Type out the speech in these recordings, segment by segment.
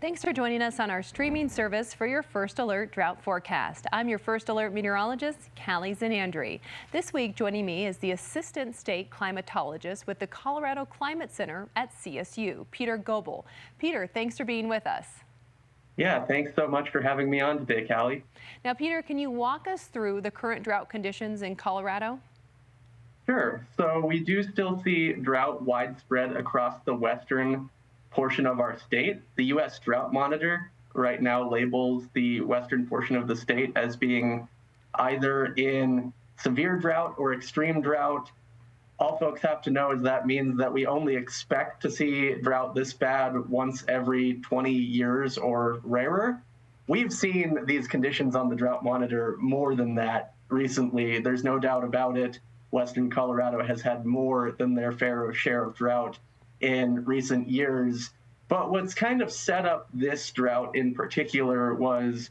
Thanks for joining us on our streaming service for your First Alert drought forecast. I'm your First Alert meteorologist, Callie Zanandri. This week, joining me is the assistant state climatologist with the Colorado Climate Center at CSU, Peter Goebel. Peter, thanks for being with us. Yeah, thanks so much for having me on today, Callie. Now, Peter, can you walk us through the current drought conditions in Colorado? Sure. So we do still see drought widespread across the western portion of our state. The U.S. Drought Monitor right now labels the western portion of the state as being either in severe drought or extreme drought. All folks have to know is that means that we only expect to see drought this bad once every 20 years or rarer. We've seen these conditions on the Drought Monitor more than that recently. There's no doubt about it. Western Colorado has had more than their fair share of drought in recent years. But what's kind of set up this drought in particular was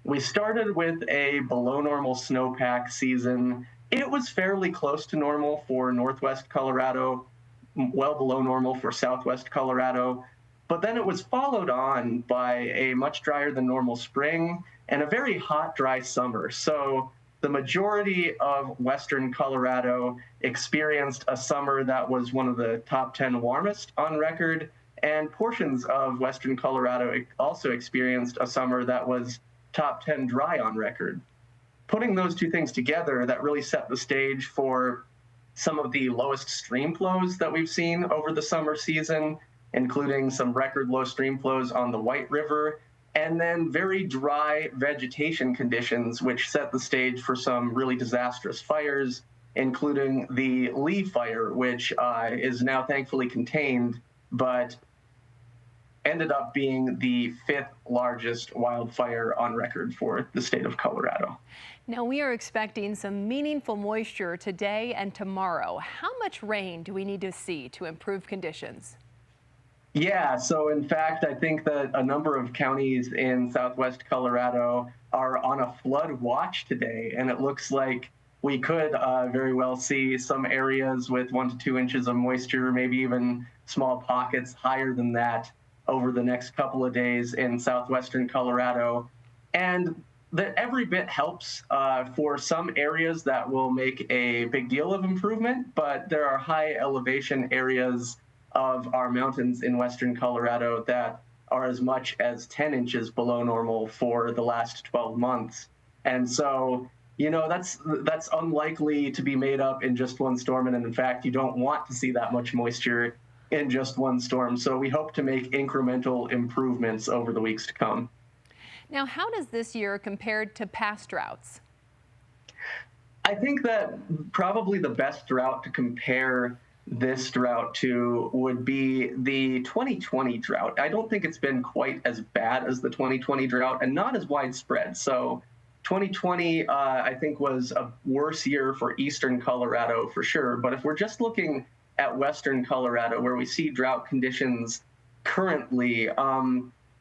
we started with a below normal snowpack season. It was fairly close to normal for northwest Colorado, well below normal for southwest Colorado. But then it was followed on by a much drier than normal spring and a very hot, dry summer. So the majority of western Colorado experienced a summer that was one of the top 10 warmest on record, and portions of western Colorado also experienced a summer that was top 10 dry on record. Putting those two things together, that really set the stage for some of the lowest stream flows that we've seen over the summer season, including some record low stream flows on the White River, and then very dry vegetation conditions, which set the stage for some really disastrous fires, including the Lee Fire, which is now thankfully contained, but ended up being the 5th largest wildfire on record for the state of Colorado. Now, we are expecting some meaningful moisture today and tomorrow. How much rain do we need to see to improve conditions? Yeah, so in fact, I think that a number of counties in southwest Colorado are on a flood watch today, and it looks like we could very well see some areas with 1 to 2 inches of moisture, maybe even small pockets higher than that over the next couple of days in southwestern Colorado. And that every bit helps for some areas that will make a big deal of improvement, but there are high elevation areas of our mountains in western Colorado that are as much as 10 inches below normal for the last 12 months. And so, you know, that's unlikely to be made up in just one storm. And in fact, you don't want to see that much moisture in just one storm. So we hope to make incremental improvements over the weeks to come. Now, how does this year compare to past droughts? I think that probably the best drought to compare this drought to would be the 2020 drought. I don't think it's been quite as bad as the 2020 drought and not as widespread. So 2020, I think, was a worse year for eastern Colorado for sure. But if we're just looking at western Colorado, where we see drought conditions currently,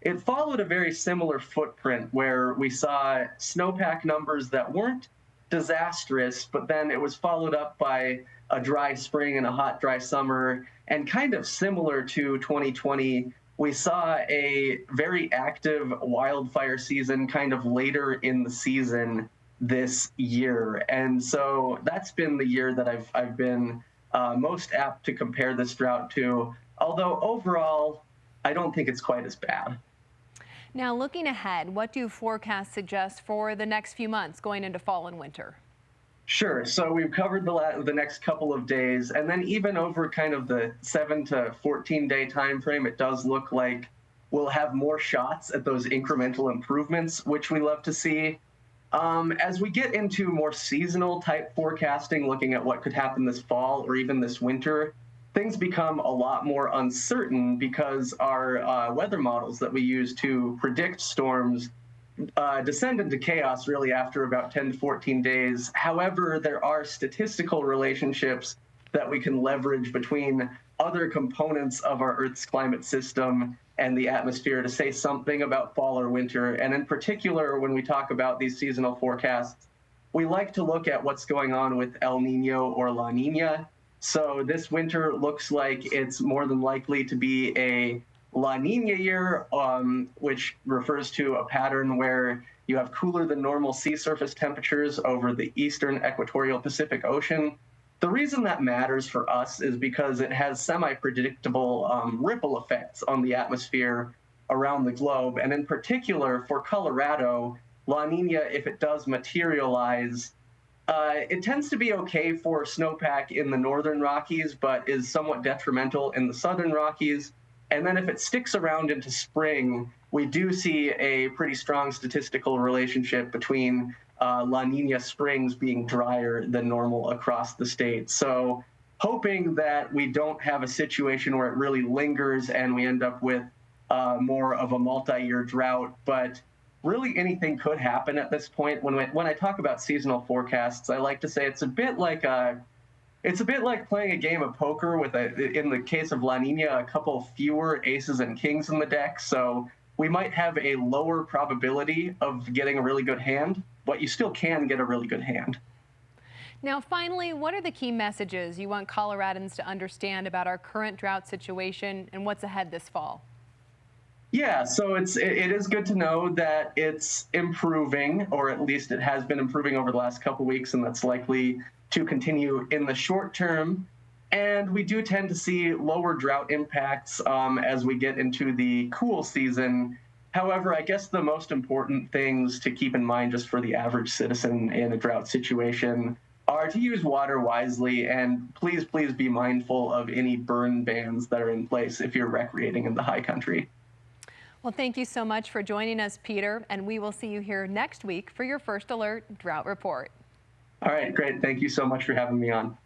it followed a very similar footprint where we saw snowpack numbers that weren't disastrous, but then it was followed up by a dry spring and a hot, dry summer. And kind of similar to 2020, we saw a very active wildfire season kind of later in the season this year. And so that's been the year that I've been most apt to compare this drought to, although overall, I don't think it's quite as bad. Now, looking ahead, what do forecasts suggest for the next few months going into fall and winter? Sure. So we've covered the next couple of days, and then even over kind of the 7 to 14-day time frame, it does look like we'll have more shots at those incremental improvements, which we love to see. As we get into more seasonal type forecasting, looking at what could happen this fall or even this winter, things become a lot more uncertain because our weather models that we use to predict storms descend into chaos really after about 10 to 14 days. However, there are statistical relationships that we can leverage between other components of our Earth's climate system and the atmosphere to say something about fall or winter. And in particular, when we talk about these seasonal forecasts, we like to look at what's going on with El Nino or La Nina. So this winter looks like it's more than likely to be a La Nina year, which refers to a pattern where you have cooler than normal sea surface temperatures over the eastern equatorial Pacific Ocean. The reason that matters for us is because it has semi-predictable ripple effects on the atmosphere around the globe. And in particular, for Colorado, La Nina, if it does materialize, it tends to be okay for snowpack in the northern Rockies, but is somewhat detrimental in the southern Rockies. And then if it sticks around into spring, we do see a pretty strong statistical relationship between La Nina springs being drier than normal across the state. So hoping that we don't have a situation where it really lingers and we end up with more of a multi-year drought. But really anything could happen at this point. When I talk about seasonal forecasts, I like to say it's a bit like playing a game of poker with in the case of La Nina, a couple fewer aces and kings in the deck. So we might have a lower probability of getting a really good hand, but you still can get a really good hand. Now, finally, what are the key messages you want Coloradans to understand about our current drought situation and what's ahead this fall? Yeah, so it is good to know that it's improving, or at least it has been improving over the last couple weeks, and that's likely to continue in the short term. And we do tend to see lower drought impacts as we get into the cool season. However, I guess the most important things to keep in mind just for the average citizen in a drought situation are to use water wisely, and please be mindful of any burn bans that are in place if you're recreating in the high country. Well, thank you so much for joining us, Peter, and we will see you here next week for your First Alert Drought Report. All right, great. Thank you so much for having me on.